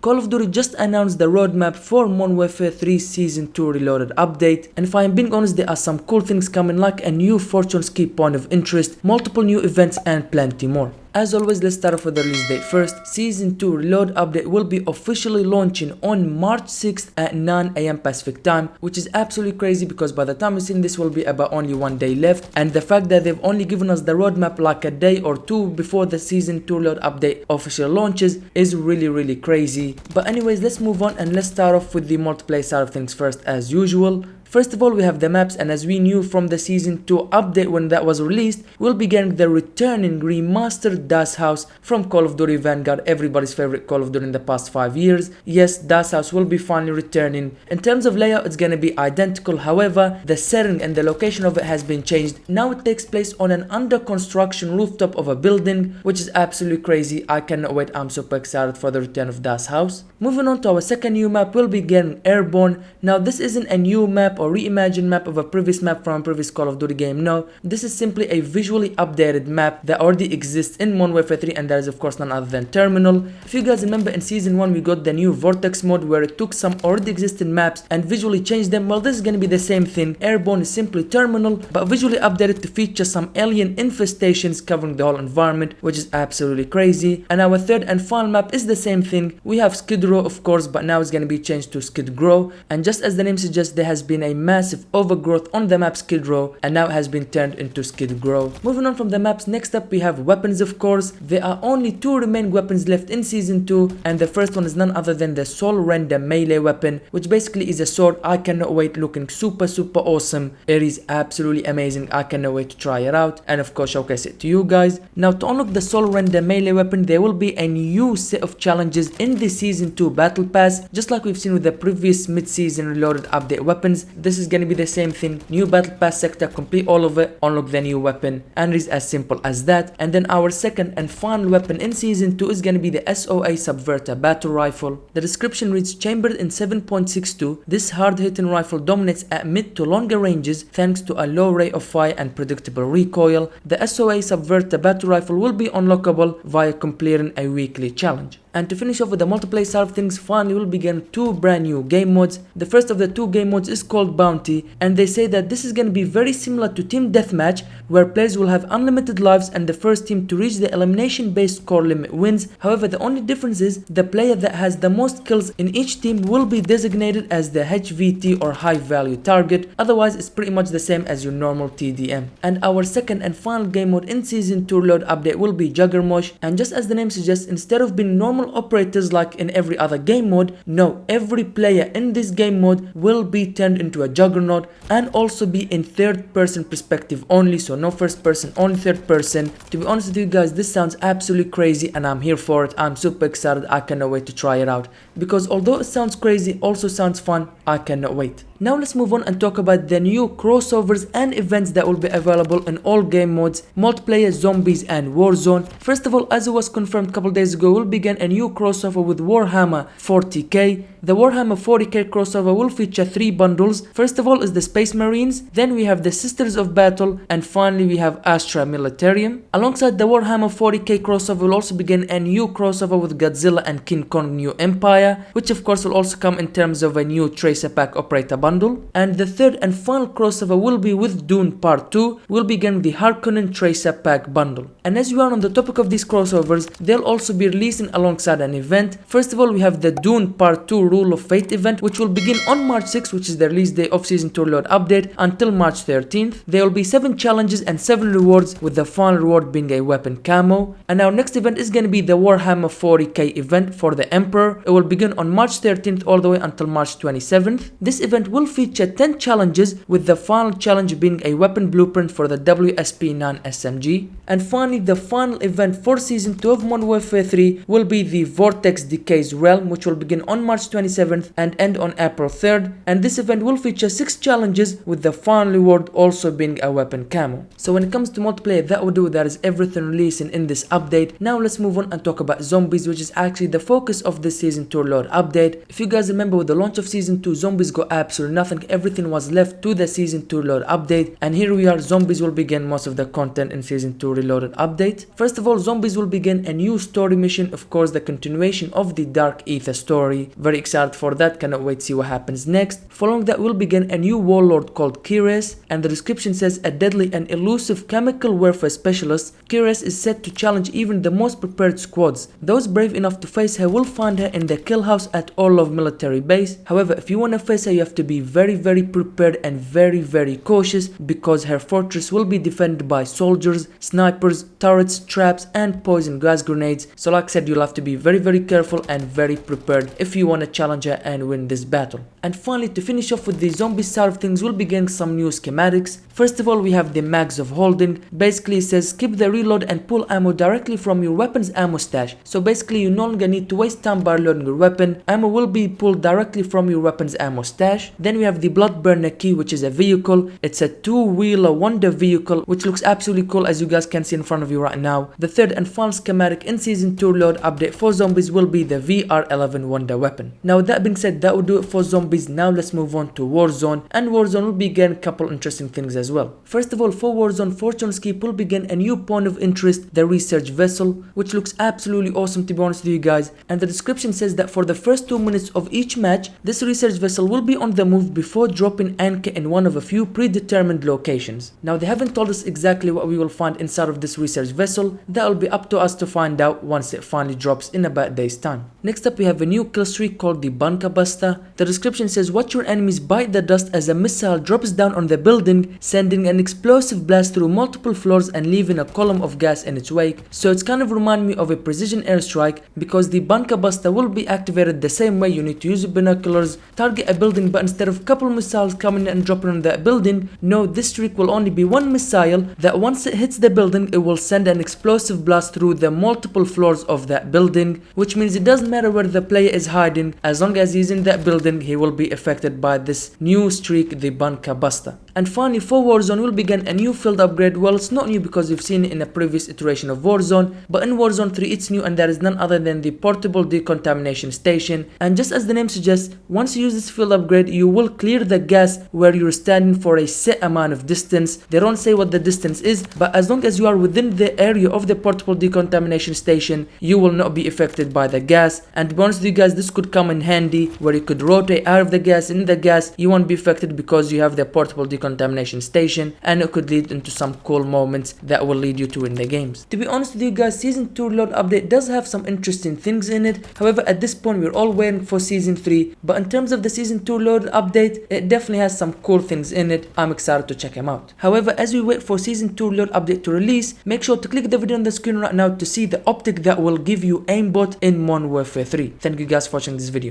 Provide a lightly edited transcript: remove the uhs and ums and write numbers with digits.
Call of Duty just announced the roadmap for Modern Warfare 3 Season 2 Reloaded update, and if I am being honest, there are some cool things coming like a new Fortune Ski Point of Interest, multiple new events and plenty more. As always, let's start off with the release date first. Season 2 Reload update will be officially launching on March 6th at 9 AM Pacific time, which is absolutely crazy because by the time we're seeing this will be about only 1 day left, and the fact that they've only given us the roadmap like a day or two before the Season 2 Reload update officially launches is really crazy. But anyways, let's move on and let's start off with the multiplayer side of things first as usual. First of all, we have the maps, and as we knew from the Season 2 update when that was released, we'll be getting the returning remastered Das Haus from Call of Duty Vanguard, everybody's favorite Call of Duty in the past 5 years. Yes, Das Haus will be finally returning. In terms of layout, it's gonna be identical, however, the setting and the location of it has been changed. Now it takes place on an under construction rooftop of a building, which is absolutely crazy. I cannot wait, I'm super excited for the return of Das Haus. Moving on to our second new map, we'll be getting Airborne. Now this isn't a new map or reimagined map of a previous map from a previous Call of Duty game. No, this is simply a visually updated map that already exists in Modern Warfare 3, and that is of course none other than Terminal. If you guys remember, in Season 1 we got the new Vortex mode where it took some already existing maps and visually changed them. Well, this is gonna be the same thing. Airborne is simply Terminal but visually updated to feature some alien infestations covering the whole environment, which is absolutely crazy. And our third and final map is the same thing. We have Skid Row of course, but now it's gonna be changed to Skid Grow, and just as the name suggests, there has been a massive overgrowth on the map Skid Row and now has been turned into Skid Grow. Moving on from the maps, next up we have weapons of course. There are only 2 remaining weapons left in Season 2, and the first one is none other than the Soul Render melee weapon, which basically is a sword. I cannot wait, looking super awesome. It is absolutely amazing. I cannot wait to try it out and of course showcase it to you guys. Now to unlock the Soul Render melee weapon, there will be a new set of challenges in the Season 2 Battle Pass, just like we've seen with the previous mid-season Reloaded update weapons. This is gonna be the same thing. New Battle Pass sector, complete all of it, unlock the new weapon, and it is as simple as that. And then our second and final weapon in Season 2 is gonna be the SOA Subverter Battle Rifle. The description reads, chambered in 7.62, this hard-hitting rifle dominates at mid to longer ranges thanks to a low rate of fire and predictable recoil. The SOA Subverter Battle Rifle will be unlockable via completing a weekly challenge. And to finish off with the multiplayer side of things, finally we'll begin 2 brand new game modes. The first of the 2 game modes is called Bounty, and they say that this is going to be very similar to Team Deathmatch, where players will have unlimited lives and the first team to reach the elimination based score limit wins. However, the only difference is the player that has the most kills in each team will be designated as the HVT or high value target. Otherwise it's pretty much the same as your normal TDM. And our second and final game mode in Season 2 Reload update will be Juggermosh, and just as the name suggests, instead of being normal operators like in every other game mode, no, every player in this game mode will be turned into a Juggernaut and also be in third person perspective only, so no first person, only third person. To be honest with you guys, this sounds absolutely crazy and I'm here for it. I'm super excited. I cannot wait to try it out because although it sounds crazy, also sounds fun. I cannot wait. Now let's move on and talk about the new crossovers and events that will be available in all game modes, multiplayer, zombies and Warzone. First of all, as it was confirmed a couple days ago, we'll begin a new crossover with Warhammer 40k. The Warhammer 40k crossover will feature 3 bundles. First of all is the Space Marines, then we have the Sisters of Battle, and finally we have Astra Militarium. Alongside the Warhammer 40k crossover, we'll also begin a new crossover with Godzilla and King Kong New Empire, which of course will also come in terms of a new Tracer Pack Operator bundle. And the third and final crossover will be with Dune Part 2. We'll begin the Harkonnen Tracer Pack bundle. And as we are on the topic of these crossovers, they'll also be releasing alongside an event. First of all, we have the Dune Part 2 Rule of Fate event, which will begin on March 6th, which is the release day of Season 2 Reload update, until March 13th. There will be 7 challenges and 7 rewards, with the final reward being a weapon camo. And our next event is going to be the Warhammer 40k event for the Emperor. It will begin on March 13th all the way until March 27th. This event will feature 10 challenges, with the final challenge being a weapon blueprint for the WSP9 SMG. And finally, the final event for Season 2 of Modern Warfare 3 will be the Vortex Decay's Realm, which will begin on March 27th 27th and end on April 3rd, and this event will feature 6 challenges with the final reward also being a weapon camo. So when it comes to multiplayer, that will do, that is everything releasing in this update. Now let's move on and talk about zombies, which is actually the focus of this Season 2 Reload update. If you guys remember, with the launch of Season 2, zombies got absolutely nothing, everything was left to the Season 2 Reload update, and here we are, zombies will begin most of the content in Season 2 Reloaded update. First of all, zombies will begin a new story mission, of course the continuation of the Dark Ether story. Very excited for that, cannot wait to see what happens next. Following that, we'll begin a new warlord called Kires, and the description says a deadly and elusive chemical warfare specialist. Kires is set to challenge even the most prepared squads. Those brave enough to face her will find her in the kill house at Orlov military base. However, if you want to face her, you have to be very prepared and very cautious, because her fortress will be defended by soldiers, snipers, turrets, traps and poison gas grenades. So like I said, you'll have to be very careful and very prepared if you want to challenge her and win this battle. And finally, to finish off with the zombie side of things, we'll begin some new schematics. First of all, we have the mags of holding. Basically it says skip the reload and pull ammo directly from your weapon's ammo stash. So basically you no longer need to waste time by reloading your weapon. Ammo will be pulled directly from your weapon's ammo stash. Then we have the blood burner key, which is a vehicle. It's a 2-wheeler wonder vehicle which looks absolutely cool, as you guys can see in front of you right now. The third and final schematic in Season 2 Reload update for zombies will be the VR11 wonder weapon. Now with that being said, that will do it for zombies. Now let's move on to Warzone, and Warzone will begin a couple interesting things as well. First of all, for Warzone, Fortune's Keep will begin a new point of interest, the research vessel, which looks absolutely awesome, to be honest with you guys. And the description says that for the first 2 minutes of each match, this research vessel will be on the move before dropping anchor in one of a few predetermined locations. Now they haven't told us exactly what we will find inside of this research vessel. That will be up to us to find out once it finally drops in about a day's time. Next up, we have a new kill streak called the Bunker Buster. The description says watch your enemies bite the dust as a missile drops down on the building, sending an explosive blast through multiple floors and leaving a column of gas in its wake. So it's kind of remind me of a precision airstrike, because the Bunker Buster will be activated the same way. You need to use binoculars, target a building, but instead of a couple missiles coming and dropping on that building, no, this streak will only be one missile that once it hits the building, it will send an explosive blast through the multiple floors of that building, which means it doesn't matter where the player is hiding, as long as he's in that building, he will be affected by this new streak, the Bunker Buster. And finally, for Warzone, we'll begin a new field upgrade. Well, it's not new because we've seen it in a previous iteration of Warzone, but in Warzone 3 it's new, and that is none other than the portable decontamination station. And just as the name suggests, once you use this field upgrade, you will clear the gas where you're standing for a set amount of distance. They don't say what the distance is, but as long as you are within the area of the portable decontamination station, you will not be affected by the gas. And to be honest with you guys, this could come in handy, where you could rotate out of the gas, in the gas you won't be affected because you have the portable decontamination station, and it could lead into some cool moments that will lead you to win the games. To be honest with you guys, Season 2 Reload update does have some interesting things in it. However, at this point we're all waiting for Season 3, but in terms of the Season 2 Reload update, it definitely has some cool things in it. I'm excited to check them out. However, as we wait for Season 2 Reload update to release, make sure to click the video on the screen right now to see the optic that will give you aimbot in Modern Warfare 3. Thank you guys for watching this video.